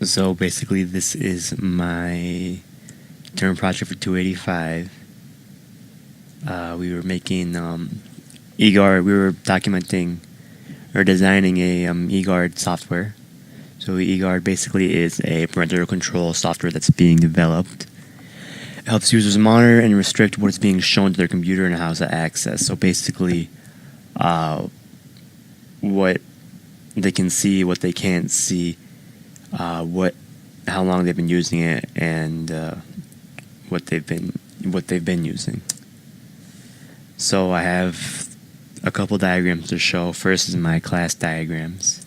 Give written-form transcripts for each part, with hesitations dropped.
So basically, this is my term project for 285. We were making eGuard. We were documenting or designing a eGuard software. So eGuard basically is a parental control software that's being developed. It helps users monitor and restrict what is being shown to their computer and how to access. So basically, what they can see, what they can't see, how long they've been using it, and what they've been using. So I have a couple diagrams to show. First is my class diagrams.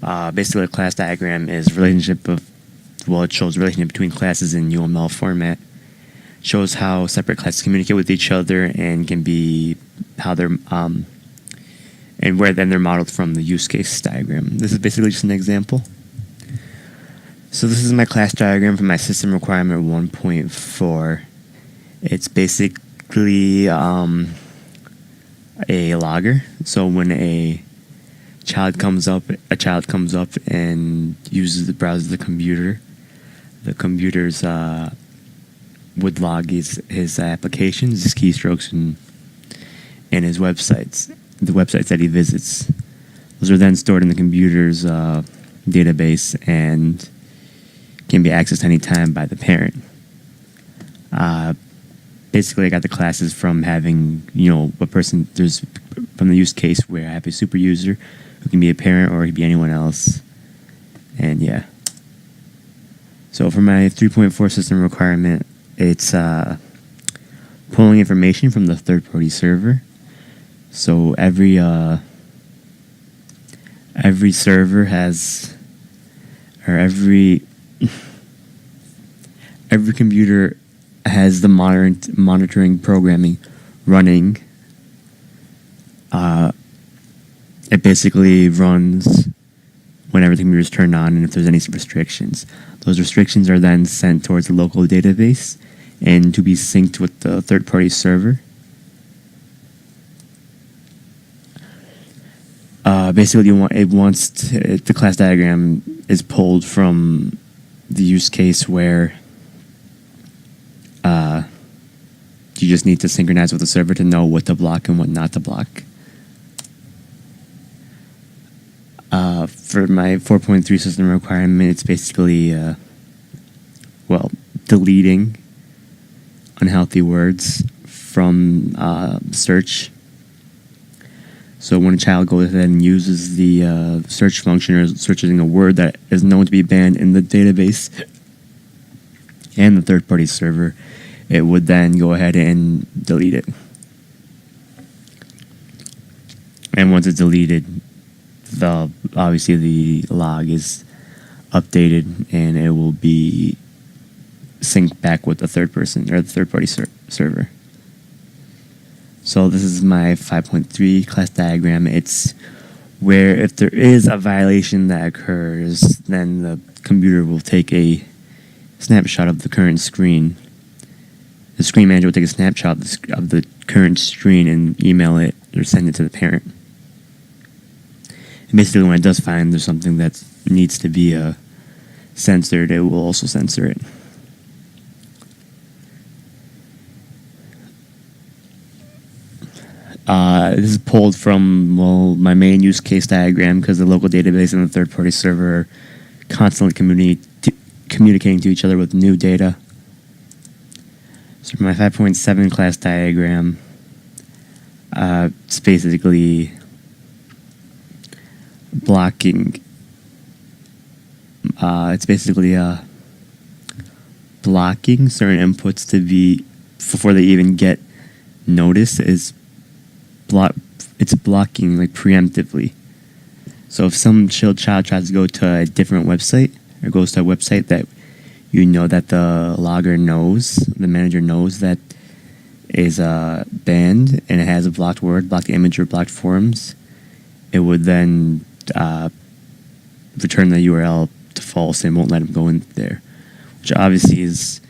Basically, a class diagram is it shows relationship between classes in UML format. Shows how separate classes communicate with each other and can be how they're and where then they're modeled from the use case diagram. This is basically just an example. So this is my class diagram for my system requirement 1.4. It's basically a logger. So when a child comes up and browses the computer. The computer's would log his applications, his keystrokes, and his websites, the websites that he visits. Those are then stored in the computer's database and can be accessed anytime by the parent. Basically, I got the classes from having, from the use case where I have a super user who can be a parent or he can be anyone else. And yeah. So for my 3.4 system requirement, it's pulling information from the third-party server. So every server has, or every computer has the monitoring programming running. It basically runs whenever the computer is turned on and if there's any restrictions. Those restrictions are then sent towards the local database and to be synced with the third-party server. Basically, the class diagram is pulled from the use case where you just need to synchronize with the server to know what to block and what not to block. For my 4.3 system requirement, it's basically, deleting unhealthy words from search. So when a child goes ahead and uses the search function or searching a word that is known to be banned in the database and the third-party server, it would then go ahead and delete it. And once it's deleted, obviously the log is updated and it will be synced back with the third-party server. So this is my 5.3 class diagram. It's where if there is a violation that occurs, then the computer will take a snapshot of the current screen. The screen manager will take a snapshot of the current screen and email it or send it to the parent. And basically, when it does find there's something that needs to be censored, it will also censor it. This is pulled from, my main use case diagram because the local database and the third-party server are constantly communicating to each other with new data. So for my 5.7 class diagram, it's basically blocking. It's basically blocking certain inputs to be before they even get noticed. It's blocking like preemptively. So if some child tries to go to a different website or goes to a website that that the logger knows, the manager knows that is banned and it has a blocked word, blocked image, or blocked forms, it would then return the URL to false and won't let him go in there, which obviously is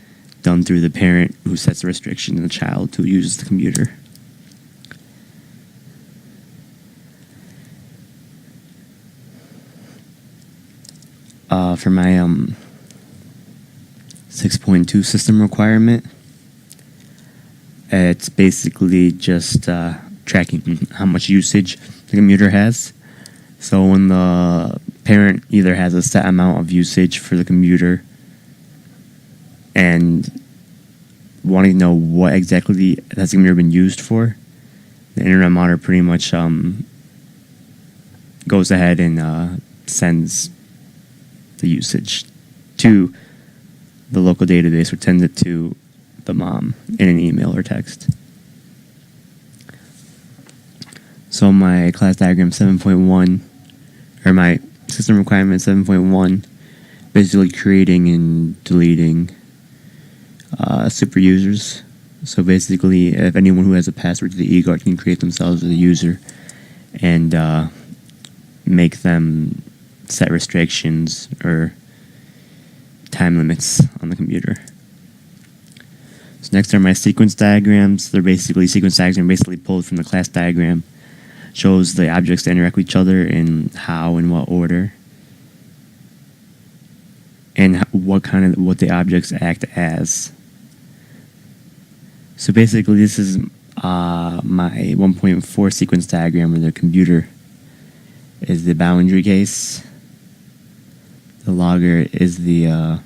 done through the parent who sets the restriction and the child who uses the computer. for my 6.2 system requirement, it's basically just tracking how much usage the computer has. So when the parent either has a set amount of usage for the computer and wanting to know what exactly has the computer been used for, the internet monitor pretty much goes ahead and sends the usage to the local database or sends it to the mom in an email or text. So my class diagram 7.1, or my system requirement 7.1, basically creating and deleting super users. So basically, if anyone who has a password to the eGuard can create themselves as a user and make them set restrictions or time limits on the computer. So next are my sequence diagrams. They're basically sequence diagrams basically pulled from the class diagram. Shows the objects that interact with each other and how and what order, and what the objects act as. So basically, this is my 1.4 sequence diagram where the computer is the boundary case. The logger is the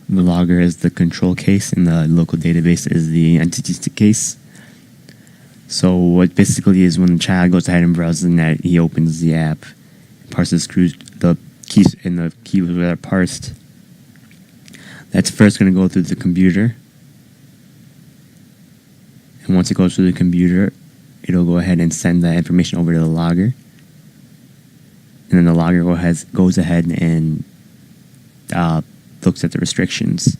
logger is the control case, and the local database is the entity case. So what basically is when the child goes ahead and browses the net, he opens the app, parses the keys, and the keywords that are parsed. That's first going to go through the computer, and once it goes through the computer, it'll go ahead and send that information over to the logger, and then the logger goes ahead and looks at the restrictions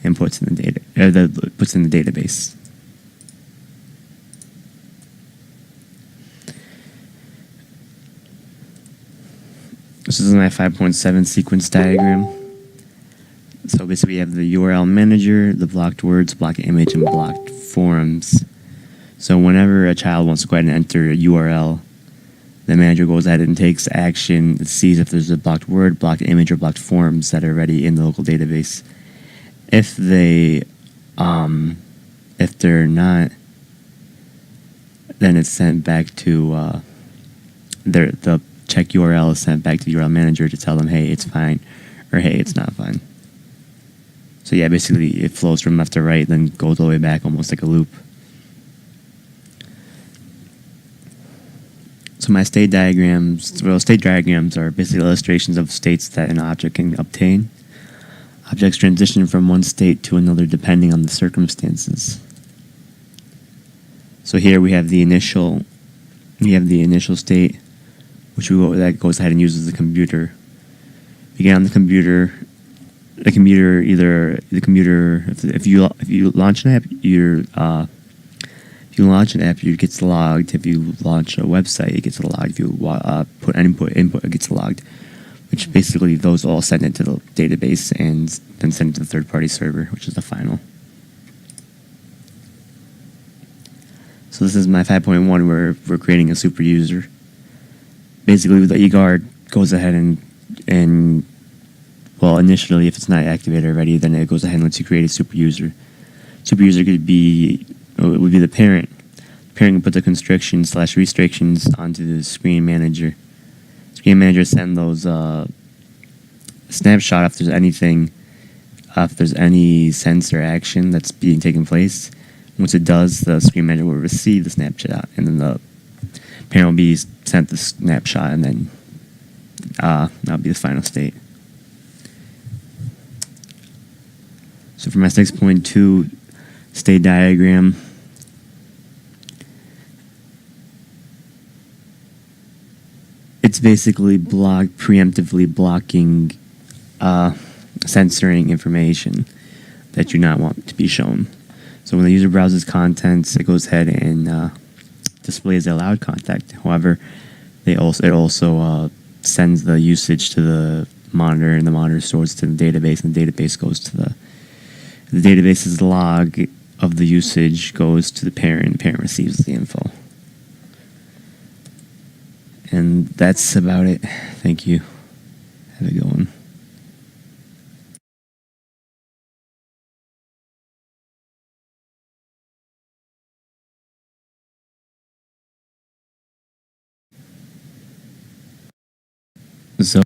and puts in the database. This is my 5.7 sequence diagram. So basically we have the URL manager, the blocked words, blocked image, and blocked forums. So whenever a child wants to go ahead and enter a URL, the manager goes ahead and takes action, sees if there's a blocked word, blocked image, or blocked forms that are already in the local database. If they're not, then it's sent back to the check URL is sent back to the URL manager to tell them, hey, it's fine, or hey, it's not fine. So yeah, basically it flows from left to right, then goes all the way back, almost like a loop. So my state diagrams are basically illustrations of states that an object can obtain. Objects transition from one state to another depending on the circumstances. So here we have the initial state, that goes ahead and uses the computer. You get on the computer. If you launch an app, it gets logged. If you launch a website, it gets logged. If you put input, it gets logged. Which basically those all send it to the database and then send it to the third-party server, which is the final. So this is my 5.1 where we're creating a super user. Basically, the eGuard goes ahead and initially, if it's not activated already, then it goes ahead and lets you create a super user. Super user would be the parent. The parent can put the constrictions/restrictions onto the screen manager. Screen manager send those snapshot if there's any sensor action that's being taken place. Once it does, the screen manager will receive the snapshot, and then the parent will be sent the snapshot, and then that'll be the final state. So for my 6.2 state diagram, it's basically preemptively blocking censoring information that you not want to be shown. So when the user browses contents, it goes ahead and displays the allowed content. However, it also sends the usage to the monitor, and the monitor stores it to the database, and the database goes to the database's log of the usage goes to the parent, and the parent receives the info. And that's about it. Thank you. Have a good one. So